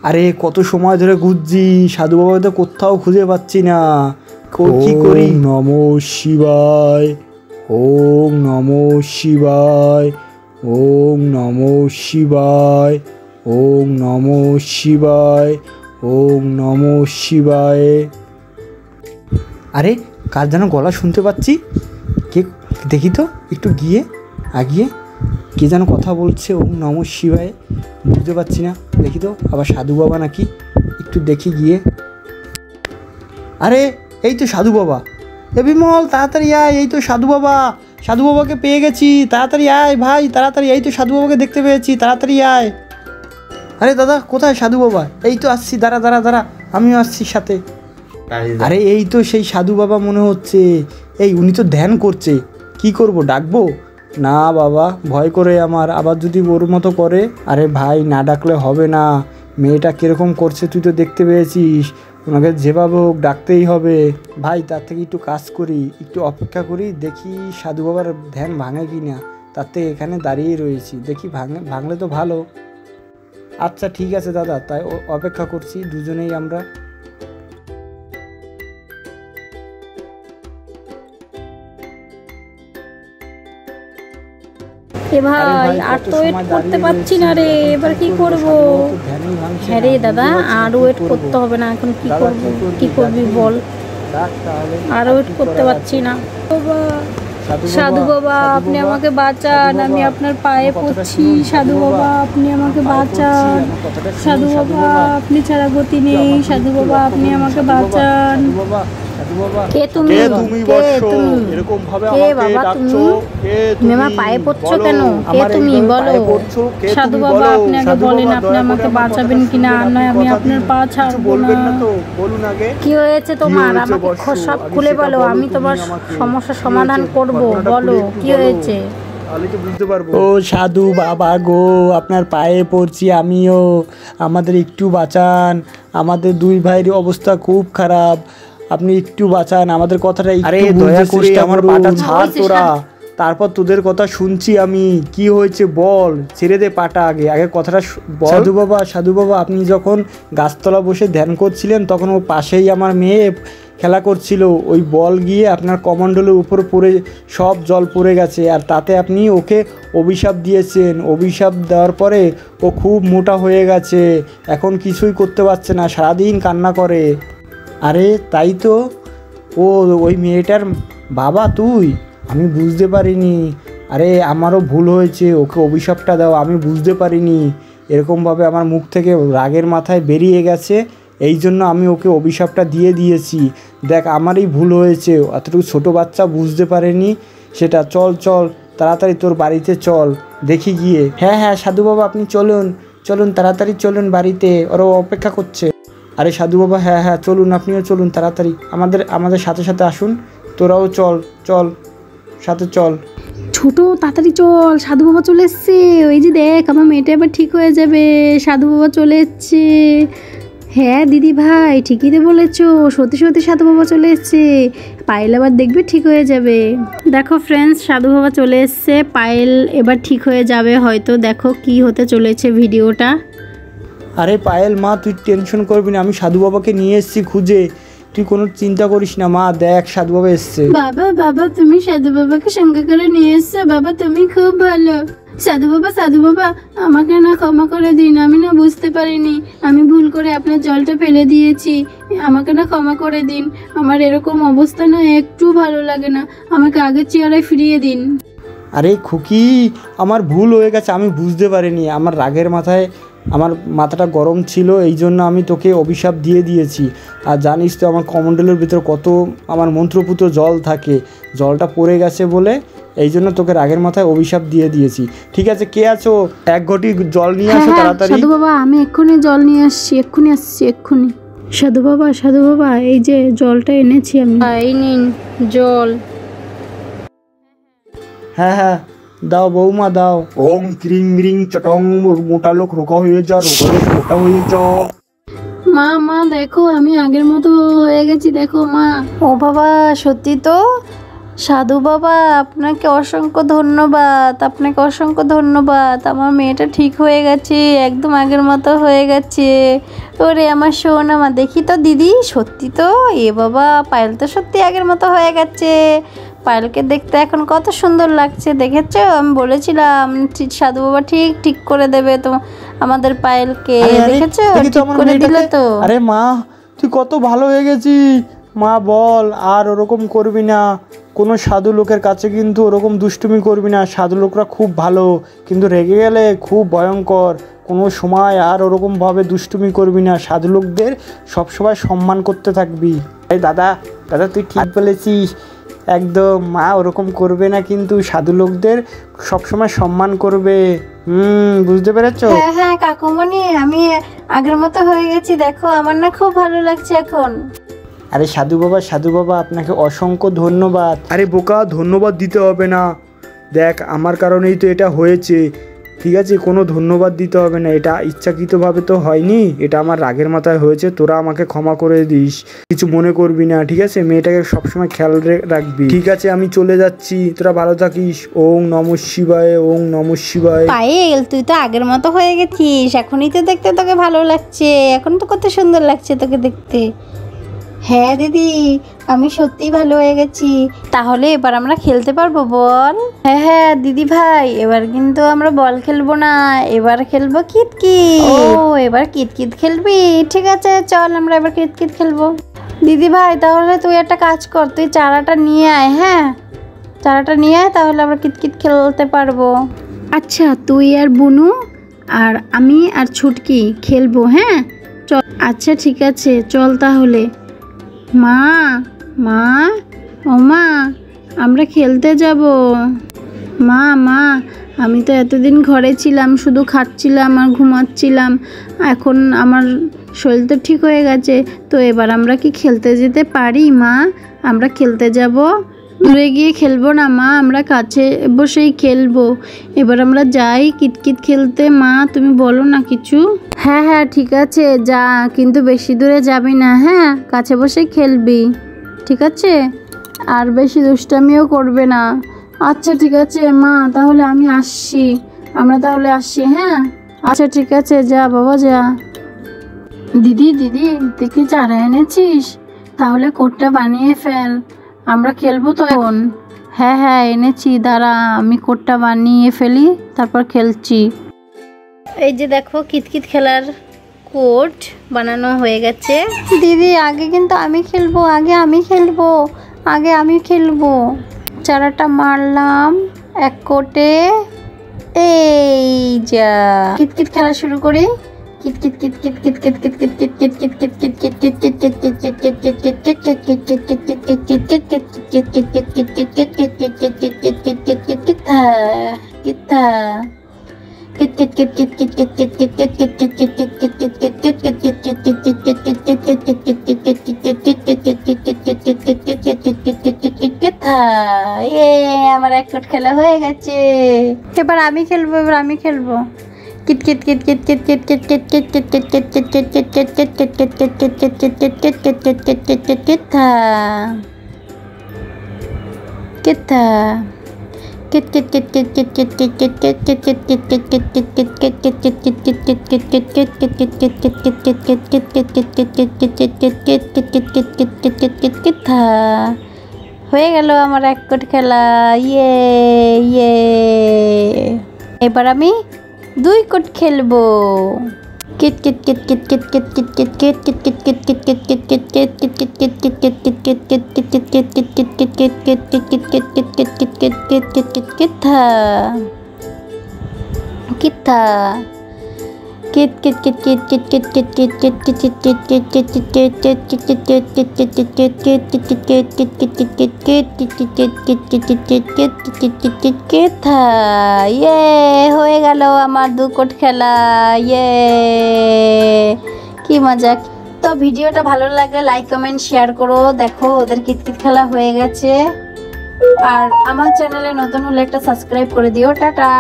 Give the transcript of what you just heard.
আরে কত সময় ধরে খুঁজছি, সাধু বাবাকে তো কোথাও খুঁজে পাচ্ছি না। কি করি? নমঃ শিবায়, ওম নমঃ শিবায়, ওম নমঃ শিবায়, ওম নমঃ শিবায়, ওম নমঃ শিবায়। আরে কার যেন গলা শুনতে পাচ্ছি, কে দেখি তো একটু গিয়ে আগিয়ে, কে যেন কথা বলছে ওম নমঃ শিবায়, বুঝতে পারছি না। দেখি তো আবার সাধু বাবা নাকি, একটু দেখি গিয়ে। আরে এই তো সাধু বাবা। এ বিমল তাড়াতাড়ি আয়, এই তো সাধু বাবা, সাধু বাবাকে পেয়ে গেছি, তাড়াতাড়ি আয় ভাই, তাড়াতাড়ি, এই তো সাধু বাবাকে দেখতে পেয়েছি, তাড়াতাড়ি আয়। আরে দাদা কোথায় সাধু বাবা? এই তো আসছি, দাঁড়া দাঁড়া দাঁড়া, আমিও আসছি সাথে। আরে এই তো সেই সাধু বাবা মনে হচ্ছে। এই উনি তো ধ্যান করছে, কি করব, ডাকবো? না বাবা, ভয় করে আমার, আবার যদি ওর মতো করে। আরে ভাই না ডাকলে হবে না, মেয়েটা কীরকম করছে তুই তো দেখতে পেয়েছিস, ওনাকে যেভাবে হোক ডাকতেই হবে। ভাই তার থেকে একটু কাজ করি, একটু অপেক্ষা করি, দেখি সাধু বাবার ধ্যান ভাঙে কি না। তার থেকে এখানে দাঁড়িয়ে রয়েছি, দেখি ভাঙলে তো ভালো। আচ্ছা ঠিক আছে দাদা, তাই অপেক্ষা করছি দুজনেই আমরা। এ ভাই আর তো ওয়েট করতে পারছি না রে, এবার কি করব? হ্যাঁ রে দাদা, আর ওয়েট করতে হবে না, এখন কি করব? কি করবি বল, আর ওয়েট করতে পারছি না। সাধু বাবা আপনি আমাকে বাঁচান, আমি আপনার পায়ে পড়ছি। সাধু বাবা আপনি আমাকে বাঁচান, সাধু বাবা আপনি ছাড়া গতি নেই, সাধু বাবা আপনি আমাকে বাঁচান। কে তুমি? এরকম ভাবে কে বাবা তুমি? তুমি আমার পায়ে পড়ছো কেন? কে তুমি বলো? সাধু বাবা আপনি আগে বলেন, আপনি আমাকে বাঁচাবেন কিনা, আর নয় আমি আপনার পা ছাড়বো না। বলুন আগে কি হয়েছে তোমার, আমাকে সব খুলে বলো, আমি তোমার সমস্যার সমাধান করব। বলো কি হয়েছে? ও সাধু বাবা গো, আপনার পায়ে পড়ছি আমিও, আমাদের একটু বাঁচান, আমাদের দুই ভাইয়ের অবস্থা খুব খারাপ, আপনি একটু বাঁচান আমাদের কথাটা। আরে দয়া করে আমার পাটা ছাড় তোরা, তারপর তোদের কথা শুনছি আমি। কি হয়েছে বল, ছেড়ে দে পাটা, আগে আগে কথাটা বল। সাধু বাবা আপনি যখন গাছতলা বসে ধ্যান করছিলেন, তখন ওর পাশেই আমার মেয়ে খেলা করছিল, ওই বল গিয়ে আপনার কমণ্ডলের উপর পড়ে সব জল পড়ে গেছে, আর তাতে আপনি ওকে অভিশাপ দিয়েছেন। অভিশাপ দেওয়ার পরে ও খুব মোটা হয়ে গেছে, এখন কিছুই করতে পারছে না, সারাদিন কান্না করে। আরে তাই তো, ও ওই মেয়েটার বাবা তুই? আমি বুঝতে পারিনি। আরে আমারও ভুল হয়েছে, ওকে অভিশাপটা দাও, আমি বুঝতে পারিনি। এরকমভাবে আমার মুখ থেকে রাগের মাথায় বেরিয়ে গেছে, এই জন্য আমি ওকে অভিশাপটা দিয়ে দিয়েছি। দেখ আমারই ভুল হয়েছে, এতটুকু ছোটো বাচ্চা বুঝতে পারেনি সেটা। চল চল তাড়াতাড়ি তোর বাড়িতে চল, দেখি গিয়ে। হ্যাঁ হ্যাঁ সাধু বাবা আপনি চলুন চলুন, তাড়াতাড়ি চলুন বাড়িতে, ওরা অপেক্ষা করছে। আরে সাধু বাবা হ্যাঁ হ্যাঁ চলুন, আপনিও চলুন তাড়াতাড়ি, আমাদের সাথে সাথে আসুন, তোরাও চল চল সাথে চল। ছোট তাড়াতাড়ি চল, সাধু বাবা চলে এসছে, ওই যে দেখ আমার মেয়েটা এবার ঠিক হয়ে যাবে, সাধু বাবা চলে এসছে। হ্যাঁ দিদি ভাই ঠিকই তো বলেছো, সত্যি সত্যি সাধু বাবা চলে এসছে, পায়েল আবার দেখবে ঠিক হয়ে যাবে। দেখো ফ্রেন্ডস, সাধু বাবা চলে এসছে, পায়েল এবার ঠিক হয়ে যাবে হয়তো। দেখো কি হতে চলেছে ভিডিওটা। আরে পায়েল মা তুই টেনশন করবি না, আমি সাধু বাবাকে নিয়ে এসেছি খুঁজে, তুই কোনো চিন্তা করিস না মা, দেখ সাধু বাবা এসছে। বাবা বাবা তুমি সাধু বাবাকে সঙ্গে করে নিয়ে এসছো, বাবা তুমি খুব ভালো। সাধু বাবা আমাকে না ক্ষমা করে দিন, আমি না বুঝতে পারিনি, আমি ভুল করে আপনার জলটা ফেলে দিয়েছি, আমাকে না ক্ষমা করে দিন, আমার এরকম অবস্থা না একটু ভালো লাগে না, আমাকে আগের চেহারায় ফিরিয়ে দিন। আরে খুকি আমার ভুল হয়ে গেছে, আমি বুঝতে পারিনি, আমার রাগের মাথায় আমার মাথাটা গরম ছিল, এই জন্য আমি তোকে অভিশাপ দিয়ে দিয়েছি। আর জানিস তো আমার কমণ্ডলের ভিতরে কত আমার মন্ত্রপুত জল থাকে, জলটা পড়ে গেছে বলে এই জন্য তোকে রাগের মাথায় অভিশাপ দিয়ে দিয়েছি। ঠিক আছে কে আছো, এক ঘটি জল নিয়ে আসো তাড়াতাড়ি। সাধু বাবা আমি এক্ষুনি জল নিয়ে আসছি, এক্ষুনি আসছি এক্ষুনি। সাধু বাবা এই যে জলটা এনেছি আমি, এই নিন জল। হ্যাঁ হ্যাঁ দাও বৌমা দাও। ওম ক্রিং রিং চটং, মোটা লোক রোগা হয়ে যা, রোগা লোক মোটা হয়ে যা। মা দেখো আমি আগের মতো হয়ে গেছি, দেখো মা। ও বাবা সত্যি তো, সাধু বাবা আপনাকে অসংখ্য ধন্যবাদ, আপনাকে অসংখ্য ধন্যবাদ। আমার মেয়েটা ঠিক হয়ে গেছে, একদম আগের মতো হয়ে গেছে। ওরে আমার শোন, আমার দেখি তো দিদি, সত্যি তো, এ বাবা পায়েল তো সত্যি আগের মতো হয়ে গেছে। পায়েলকে দেখতে এখন কত সুন্দর লাগছে, দেখেছো? আমি বলেছিলাম সাধু বাবা ঠিক ঠিক করে দেবে তো আমাদের পায়েলকে, দেখেছো? ঠিক করে দিলে তো। আরে মা, তুই কত ভালো হয়ে গেছিস মা, বল আর ওরকম করবি না। কোনো সাধু লোকের কাছে কিন্তু ওরকম দুষ্টুমি করবি না। সাধু লোকরা খুব ভালো, কিন্তু রেগে গেলে খুব ভয়ঙ্কর। কোনো সময় আর ওরকমভাবে দুষ্টুমি করবি না। সাধু লোকদের সবসময় সম্মান করতে থাকবি। এই দাদা দাদা তুই ঠিক বলেছিস একদম। মা ওরকম করবে না, কিন্তু সাধু লোকদের সবসময় সম্মান করবে। বুঝতে পেরেছো? হ্যাঁ হ্যাঁ কাকুমণি, আমি আগের মতো হয়ে গেছি, দেখো আমার না খুব ভালো লাগছে এখন। আরে সাধু বাবা আপনাকে অসংখ্য ধন্যবাদ। আরে বোকা, ধন্যবাদ দিতে হবে না। দেখ আমার কারণেই তো এটা হয়েছে, ঠিক আছে? কোনো ধন্যবাদ দিতে হবে না, এটা ইচ্ছাকৃতভাবে তো হয়নি, এটা আমার রাগের মাথায় হয়েছে। তোরা আমাকে ক্ষমা করে দিস, কিছু মনে করবি না, ঠিক আছে? মেয়েটাকে সবসময় খেয়াল রাখবি, ঠিক আছে? আমি চলে যাচ্ছি, তোরা ভালো থাকিস। ওং নমঃ শিবায়, ওং নমঃ শিবায়। পায়েল তুই তো আগের মতো হয়ে গেছিস, এখনই তো দেখতে তোকে ভালো লাগছে, এখন তো কত সুন্দর লাগছে তোকে দেখতে। হ্যাঁ দিদি, আমি সত্যিই ভালো হয়ে গেছি। তাহলে এবার আমরা খেলতে পারবো বল? হ্যাঁ হ্যাঁ দিদি ভাই, এবার কিন্তু আমরা বল খেলবো না, এবার খেলবো কিতকিত। ও এবার কিতকিত খেলবি? ঠিক আছে চল আমরা এবার কিতকিত খেলবো। দিদি ভাই তাহলে তুই একটা কাজ কর, তুই চারাটা নিয়ে আয়। হ্যাঁ চারাটা নিয়ে আয়, তাহলে আমরা কিতকিত খেলতে পারবো। আচ্ছা তুই আর বুনু আর আমি আর ছুটকি খেলবো। হ্যাঁ চল। আচ্ছা ঠিক আছে চল তাহলে। মা মা ও মা, আমরা খেলতে যাব। মা মা, আমি তো এতদিন ঘরে ছিলাম, শুধু খাচ্ছিলাম আর ঘুমাচ্ছিলাম, এখন আমার শরীর তো ঠিক হয়ে গেছে, তো এবার আমরা কি খেলতে যেতে পারি? মা আমরা খেলতে যাব, দূরে গিয়ে খেলবো না মা, আমরা কাছে বসেই খেলবো। এবার আমরা যাই কিতকিত খেলতে। মা তুমি বলো না কিছু। হ্যাঁ হ্যাঁ ঠিক আছে যা, কিন্তু বেশি দূরে যাবি না, হ্যাঁ কাছে বসে খেলবি, ঠিক আছে? আর বেশি দুষ্টামিও করবে না। আচ্ছা ঠিক আছে মা, তাহলে আমি আসছি, আমরা তাহলে আসছি। হ্যাঁ আচ্ছা ঠিক আছে, যা বাবা যা। দিদি দিদি তুই কি চারা এনেছিস? তাহলে কোটটা বানিয়ে ফেল, আমরা খেলবো তো এখন। হ্যাঁ হ্যাঁ এনেছি, দাঁড়া আমি কোটটা বানিয়ে ফেলি, তারপর খেলছি। এই যে দেখো কিতকিত খেলার কোট বানানো হয়ে গেছে। দিদি আগে কিন্তু আমি খেলবো, আগে আমি খেলবো। চারাটা মারলাম এক কোটে, এই যা। কিতকিত খেলা শুরু করি। কিতকিত কিতকিত কিতকিত কিতকিত কিতকিত কিতকিত কিতকিত আমার এক কোট খেলা হয়ে গেছে। এবার আমি খেলবো, হয়ে গেল আমার এক কোট খেলা। ইয়ে ইয়ে, এবার আমি 2 কোট খেলবো। হয়ে গেল আমার 2 কোট খেলা। কি মজা। তো ভিডিওটা ভালো লাগলে লাইক কমেন্ট শেয়ার করো। দেখো ওদের কিতকিত খেলা হয়ে গেছে। আর আমার চ্যানেলে নতুন হলে একটা সাবস্ক্রাইব করে দিও। টাটা।